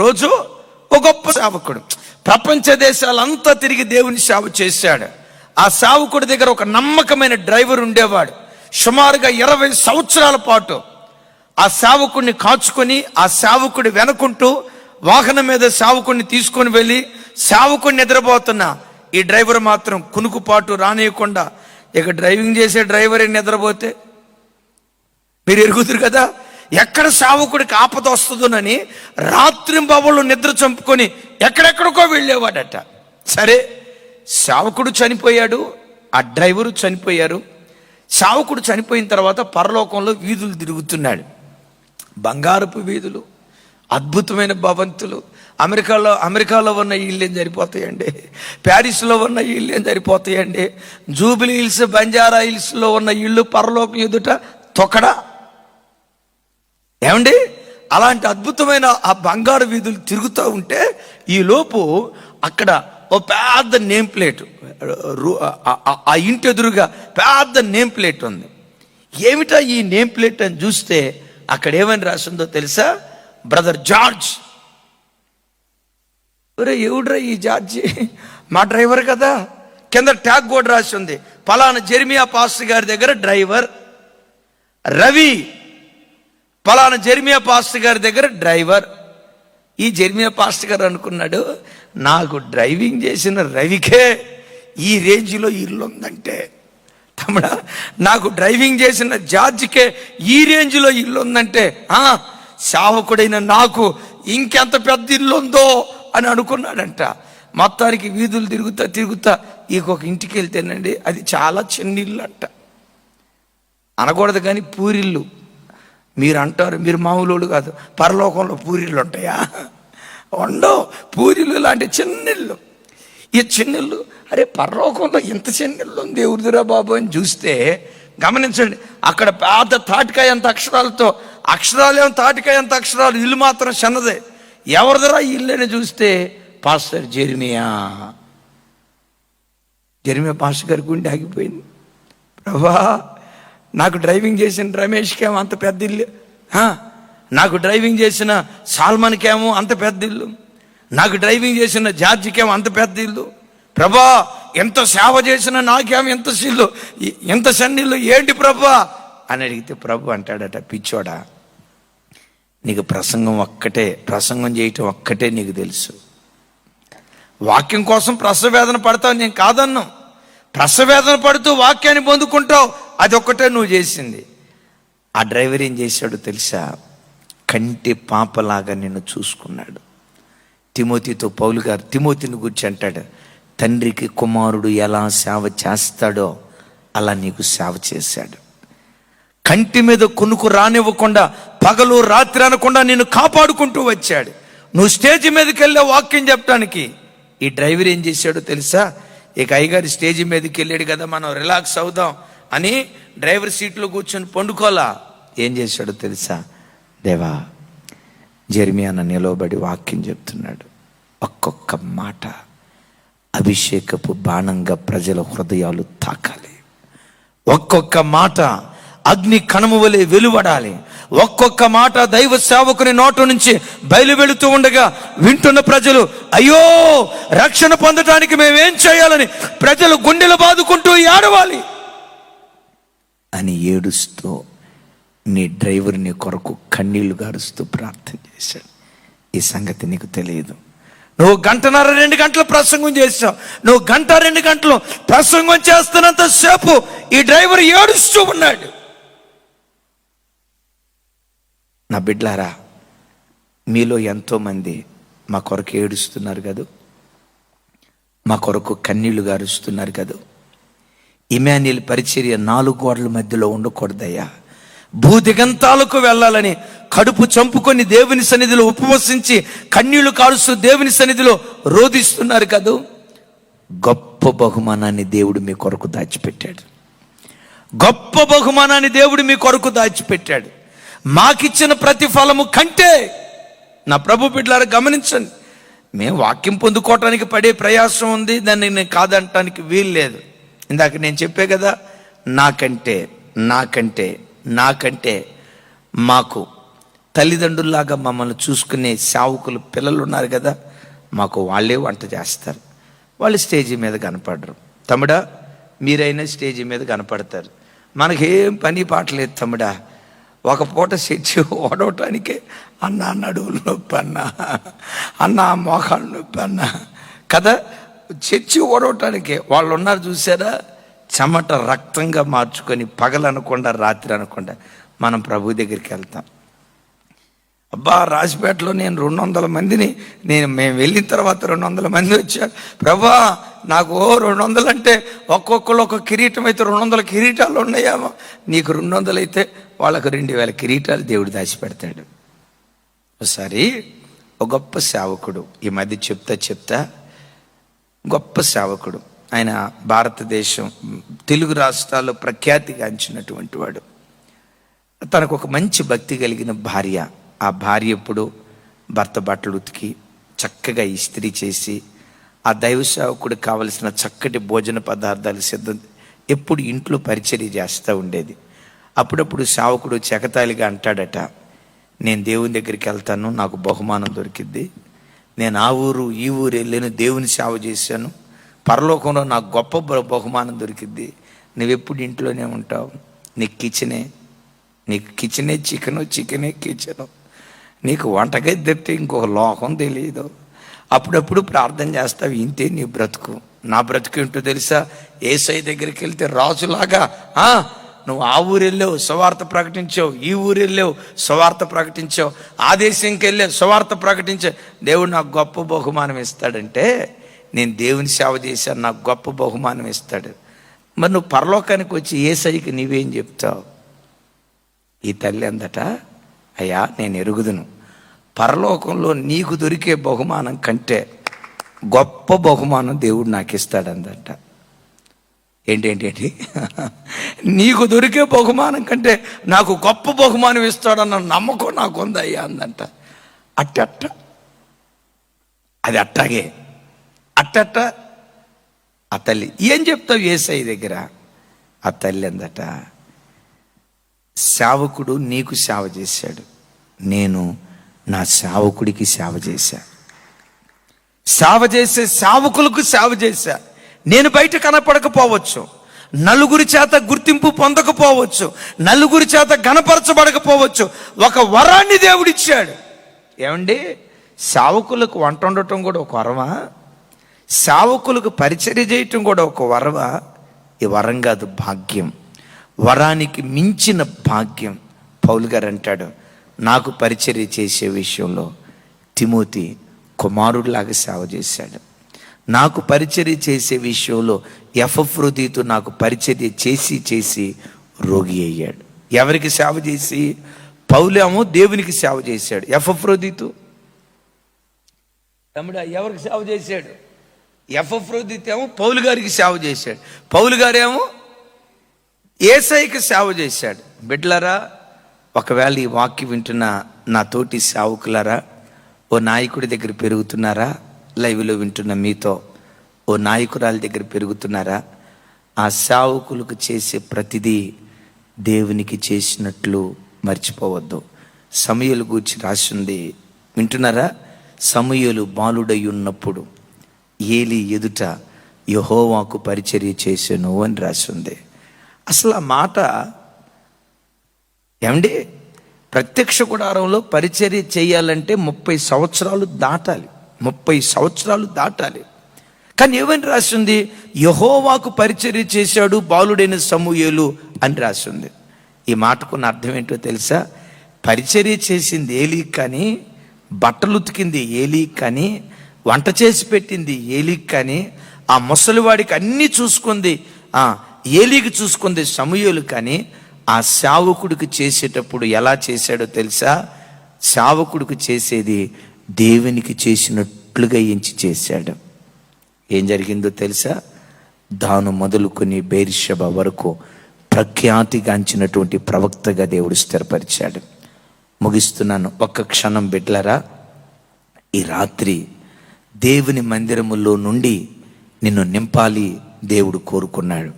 రోజు ఒక గొప్ప సేవకుడు ప్రపంచ దేశాలంతా తిరిగి దేవుని సేవ చేశాడు. ఆ సేవకుడి దగ్గర ఒక నమ్మకమైన డ్రైవర్ ఉండేవాడు. సుమారుగా 20 సంవత్సరాల పాటు ఆ సేవకుడిని కాచుకొని ఆ సేవకుడి వెనుకుంటూ వాహనం మీద సేవకుడిని తీసుకొని వెళ్ళి సేవకుడిని నిద్రపోతున్న ఈ డ్రైవర్ మాత్రం కునుకుపాటు రానియకుండా, ఇక డ్రైవింగ్ చేసే డ్రైవరే నిద్రపోతే మీరు ఎరుగుతారు కదా, ఎక్కడ సేవకుడికి ఆపద వస్తుందోనని రాత్రింబవళ్ళు నిద్ర చంపుకొని ఎక్కడెక్కడికో వెళ్ళేవాడట. సరే, సేవకుడు చనిపోయాడు, ఆ డ్రైవరు చనిపోయారు. సేవకుడు చనిపోయిన తర్వాత పరలోకంలో వీధులు తిరుగుతున్నాడు. బంగారపు వీధులు, అద్భుతమైన భవంతులు. అమెరికాలో ఉన్న ఇల్లు ఏం సరిపోతాయండి, ప్యారిస్లో ఉన్న ఇల్లు ఏం సరిపోతాయండి, జూబిలీ హిల్స్, బంజారా హిల్స్లో ఉన్న ఇల్లు పరలోకం ఎదుట తొక్కడా ఏమండి? అలాంటి అద్భుతమైన ఆ బంగారు వీధులు తిరుగుతూ ఉంటే ఈ లోపు అక్కడ ఓ పెద్ద నేమ్ ప్లేట్, ఆ ఇంటి ఎదురుగా పెద్ద నేమ్ ప్లేట్ ఉంది. ఏమిటా ఈ నేమ్ ప్లేట్ అని చూస్తే అక్కడ ఏమని రాసిందో తెలుసా? Brother George. ఎవడ్రా ఈ జార్జి? మా డ్రైవర్ కదా. కింద ట్యాగ్ కూడా రాసి ఉంది, పలానా జెర్మియా పాస్టర్ గారి దగ్గర డ్రైవర్ రవి, పలానా జెర్మియా పాస్టర్ గారి దగ్గర డ్రైవర్. ఈ జెర్మియా పాస్టర్ గారు అనుకున్నాడు, నాకు డ్రైవింగ్ చేసిన రవికే ఈ రేంజ్లో ఇల్లు ఉందంటే, తమ్ముడా నాకు డ్రైవింగ్ చేసిన జార్జికే ఈ రేంజ్లో ఇల్లు ఉందంటే సేవకుడైన నాకు ఇంకెంత పెద్ద ఇల్లు ఉందో అని అనుకున్నాడంట. మొత్తానికి వీధులు తిరుగుతా ఒక ఇంటికి వెళ్తేనండి, అది చాలా చిన్న ఇల్లు అంట. అనకూడదు కానీ పూరిల్లు. మీరు అంటారు, మీరు మామూలు కాదు, పరలోకంలో పూరిళ్ళు ఉంటాయా? ఉండవు. పూరిళ్ళు లాంటి చిన్నిళ్ళు. ఈ చిన్నిళ్ళు, అరే పరలోకంలో ఇంత చిన్నిళ్ళు ఉంది ఎవరిదిరా బాబు అని చూస్తే గమనించండి, అక్కడ పెద్ద తాటికాయ అంత అక్షరాలతో, అక్షరాలేమో తాటికాయ అంత అక్షరాలు, ఇల్లు మాత్రం చిన్నదే. ఎవరిదిరా ఇల్లు అని చూస్తే పాస్టర్ జెర్మియా పాస్టర్ గారి గుండె ఆగిపోయింది. ప్రభా, నాకు డ్రైవింగ్ చేసిన రమేష్కేమో అంత పెద్ద ఇల్లు, నాకు డ్రైవింగ్ చేసిన సాల్మన్కేమో అంత పెద్ద ఇల్లు, నాకు డ్రైవింగ్ చేసిన జార్జికేమో అంత పెద్ద ఇల్లు. ప్రభా, ఎంత సేవ చేసిన నాకేమో ఎంత ఇల్లు, ఎంత సన్నిల్లు, ఏంటి ప్రభా అని అడిగితే ప్రభు అంటాడట, పిచ్చోడా, నీకు ప్రసంగం చేయటం ఒక్కటే నీకు తెలుసు. వాక్యం కోసం ప్రసవేదన పడతావు, నేను కాదన్నాం. ప్రసవేదన పడుతూ వాక్యాన్ని పొందుకుంటావు, అది ఒక్కటే నువ్వు చేసింది. ఆ డ్రైవర్ ఏం చేశాడో తెలుసా? కంటి పాపలాగా నిన్ను చూసుకున్నాడు. తిమోతితో పౌలు గారు తిమోతిని గురించి అంటాడు, తండ్రికి కుమారుడు ఎలా సేవ చేస్తాడో అలా నీకు సేవ చేశాడు. కంటి మీద కొనుకు రానివ్వకుండా, పగలు రాత్రి అనకుండా నిన్ను కాపాడుకుంటూ వచ్చాడు. నువ్వు స్టేజ్ మీదకి వెళ్ళే వాక్యం చెప్పడానికి ఈ డ్రైవర్ ఏం చేశాడో తెలుసా? ఇక అయ్యగారి స్టేజ్ మీదకి వెళ్ళాడు కదా, మనం రిలాక్స్ అవుదాం అని డ్రైవర్ సీట్లో కూర్చొని పండుకోలా. ఏం చేశాడో తెలుసా? దేవా, జెర్మియా నిలవబడి వాక్యం చెప్తున్నాడు, ఒక్కొక్క మాట అభిషేకపు బాణంగా ప్రజల హృదయాలు తాకాలి, ఒక్కొక్క మాట అగ్ని కణము వలె వెలువడాలి, ఒక్కొక్క మాట దైవ సేవకుని నోటు నుంచి బయలు వెళుతూ ఉండగా వింటున్న ప్రజలు, అయ్యో రక్షణ పొందడానికి మేమేం చేయాలని ప్రజలు గుండెలు బాదుకుంటూ ఏడవాలి అని ఏడుస్తూ నీ డ్రైవర్ నీ కొరకు కన్నీళ్లు గారుస్తూ ప్రార్థన చేశాడు. ఈ సంగతి నీకు తెలియదు. నువ్వు 1.5-2 గంటలు ప్రసంగం చేసావు. నువ్వు 1-2 గంటలు ప్రసంగం చేస్తున్నంత సేపు ఈ డ్రైవర్ ఏడుస్తూ ఉన్నాడు. నా బిడ్డలారా, మీలో ఎంతోమంది మా కొరకు ఏడుస్తున్నారు కదా, మా కొరకు కన్నీళ్లు గారుస్తున్నారు కదా. ఇమాన్యుయేల్ పరిచర్య 4 గోడల మధ్యలో ఉండకూడదయ్యా. భూదిగంతాలకు వెళ్ళాలని కడుపు చంపుకొని దేవుని సన్నిధిలో ఉపవసించి కన్నీళ్లు కారుస్తూ దేవుని సన్నిధిలో రోధిస్తున్నారు కదా. గొప్ప బహుమానాన్ని దేవుడు మీ కొరకు దాచిపెట్టాడు. గొప్ప బహుమానాన్ని దేవుడు మీ కొరకు దాచిపెట్టాడు. మాకిచ్చిన ప్రతిఫలము కంటే, నా ప్రభు బిడ్డలారా గమనించండి, మేము వాక్యం పొందుకోవటానికి పడే ప్రయాసం ఉంది, దాన్ని నేను కాదంటానికి వీలు లేదు. ఇందాక నేను చెప్పే కదా, నాకంటే మాకు తల్లిదండ్రుల్లాగా మమ్మల్ని చూసుకునే సేవకులు పిల్లలు ఉన్నారు కదా, మాకు వాళ్ళే వంట చేస్తారు. వాళ్ళు స్టేజీ మీద కనపడరు. తమ్ముడా, మీరైనా స్టేజీ మీద కనపడతారు. మనకేం పని పాటలేదు తమ్ముడా. ఒక పూట చర్చి ఓడవటానికే అన్న నడువులు నొప్పి అన్న, అన్న మోకాళ్ళు నొప్పి అన్న కదా. చర్చి ఓడవటానికే వాళ్ళు ఉన్నారు చూసారా, చెమట రక్తంగా మార్చుకొని పగలనకుండా రాత్రి అనకుండా మనం ప్రభు దగ్గరికి వెళ్తాం. అబ్బా, రాజపేటలో నేను 200 మందిని మేము వెళ్ళిన తర్వాత 200 మంది వచ్చారు. ప్రభా, నాకు 200 అంటే ఒక్కొక్కరు ఒక కిరీటం అయితే 200 కిరీటాలు ఉన్నాయేమో. నీకు 200 అయితే వాళ్ళకు 2000 కిరీటాలు దేవుడు దాచిపెడతాడు. ఒకసారి ఒక గొప్ప సేవకుడు, ఈ మధ్య చెప్తా గొప్ప సేవకుడు, ఆయన భారతదేశం తెలుగు రాష్ట్రాల్లో ప్రఖ్యాతిగాంచినటువంటి వాడు. తనకు ఒక మంచి భక్తి కలిగిన భార్య. ఆ భార్య ఎప్పుడు భర్త బట్టలు ఉతికి చక్కగా ఇస్త్రీ చేసి ఆ దైవ సేవకుడికి కావలసిన చక్కటి భోజన పదార్థాలు సిద్ధం ఎప్పుడు ఇంట్లో పరిచర్య చేస్తూ ఉండేది. అప్పుడప్పుడు సేవకుడు చెకతాళిగా అంటాడట, నేను దేవుని దగ్గరికి వెళ్తాను, నాకు బహుమానం దొరికిద్ది. నేను ఆ ఊరు ఈ ఊరు వెళ్ళాను, దేవుని సేవ చేశాను, పరలోకంలో నాకు గొప్ప బహుమానం దొరికిద్ది. నువ్వెప్పుడు ఇంట్లోనే ఉంటావు, నీకు కిచెనే చికెనే కిచెను, నీకు వంటగది తప్పితే ఇంకొక లోకం తెలియదు. అప్పుడప్పుడు ప్రార్థన చేస్తావు, ఇంతే నీ బ్రతుకు. నా బ్రతుకు ఏంటో తెలుసా, యేసయ్య దగ్గరికి వెళ్తే రాజులాగా నువ్వు ఆ ఊరు వెళ్ళావు, సువార్త ప్రకటించావు, ఈ ఊరు వెళ్ళావు, సువార్త ప్రకటించావు, ఆ దేశంకి వెళ్ళావు, సువార్త ప్రకటించావు, దేవుడు నాకు గొప్ప బహుమానం ఇస్తాడంటే, నేను దేవుని సేవ చేశాను, నాకు గొప్ప బహుమానం ఇస్తాడు. మరి నువ్వు పరలోకానికి వచ్చి యేసయ్యకి నీవేం చెప్తావు? ఈ తల్లి అందట, అయ్యా నేను ఎరుగుదును, పరలోకంలో నీకు దొరికే బహుమానం కంటే గొప్ప బహుమానం దేవుడు నాకు ఇస్తాడందట. ఏంటి నీకు దొరికే బహుమానం కంటే నాకు గొప్ప బహుమానం ఇస్తాడన్న నమ్మకం నాకు ఉంది అయ్యా అందంట. అది అట్టాగే ఆ తల్లి ఏం చెప్తావు యేసయ్య దగ్గర? ఆ తల్లి అందట, సేవకుడు నీకు సేవ చేశాడు, నేను నా సేవకుడికి సేవ చేశా, సేవ చేసే సేవకులకు సేవ చేశా. నేను బయట కనపడకపోవచ్చు, నలుగురి చేత గుర్తింపు పొందకపోవచ్చు, నలుగురి చేత గణపరచబడకపోవచ్చు, ఒక వరాన్ని దేవుడిచ్చాడు. ఏమండి, సేవకులకు వంట వండటం కూడా ఒక వరమా? సేవకులకు పరిచర్య చేయటం కూడా ఒక వరమా? ఈ వరం కాదు, భాగ్యం. వరానికి మించిన భాగ్యం. పౌలు గారు అంటాడు, నాకు పరిచర్య చేసే విషయంలో తిమోతి కుమారుడిలాగా సేవ చేశాడు. నాకు పరిచర్య చేసే విషయంలో ఎపఫ్రోదితు నాకు పరిచర్య చేసి రోగి అయ్యాడు. ఎవరికి సేవ చేసి? పౌలేమో దేవునికి సేవ చేశాడు. ఎపఫ్రోదితు తమ్ముడా ఎవరికి సేవ చేశాడు? ఎపఫ్రోదితు ఏమో పౌలు గారికి సేవ చేశాడు. పౌలు గారేమో యేసయ్యకి సేవ చేశాడు. బిడ్డలారా, ఒకవేళ ఈ వాక్యం వింటున్న నా తోటి సేవకులారా, ఓ నాయకుడి దగ్గర పెరుగుతున్నారా? లైవ్లో వింటున్న మీతో ఓ నాయకురాలి దగ్గర పెరుగుతున్నారా? ఆ సేవకులకు చేసే ప్రతిదీ దేవునికి చేసినట్లు మర్చిపోవద్దు. సమూయేలు గూర్చి రాసింది వింటున్నారా? సమూయేలు బాలుడై ఉన్నప్పుడు ఏలీ ఎదుట యెహోవాకు పరిచర్య చేసెను అని రాసింది. అసలు ఆ మాట ఏమండి, ప్రత్యక్ష గుడారంలో పరిచర్య చేయాలంటే 30 సంవత్సరాలు దాటాలి, 30 సంవత్సరాలు దాటాలి. కానీ ఏమని రాసింది? యెహోవాకు పరిచర్య చేశాడు బాలుడైన సమూయేలు అని రాసింది. ఈ మాటకున్న అర్థం ఏంటో తెలుసా? పరిచర్య చేసింది ఏలీకి కానీ, బట్టలు ఉతికింది ఏలీకి కానీ, వంట చేసి పెట్టింది ఏలీకి కానీ, ఆ ముసలివాడికి అన్నీ చూసుకుంది ఏలీకి చూసుకుంది సమూయేలు కానీ, ఆ సేవకుడికి చేసేటప్పుడు ఎలా చేశాడో తెలుసా? సేవకుడికి చేసేది దేవునికి చేసినట్లుగా ఎంచి చేశాడు. ఏం జరిగిందో తెలుసా? దాను మొదలుకొని బెయేర్షెబా వరకు ప్రఖ్యాతిగాంచినటువంటి ప్రవక్తగా దేవుడు స్థిరపరిచాడు. ముగిస్తున్నాను, ఒక్క క్షణం బిడ్డలారా. ఈ రాత్రి దేవుని మందిరములో నుండి నిన్ను నింపాలి దేవుడు కోరుకున్నాడు.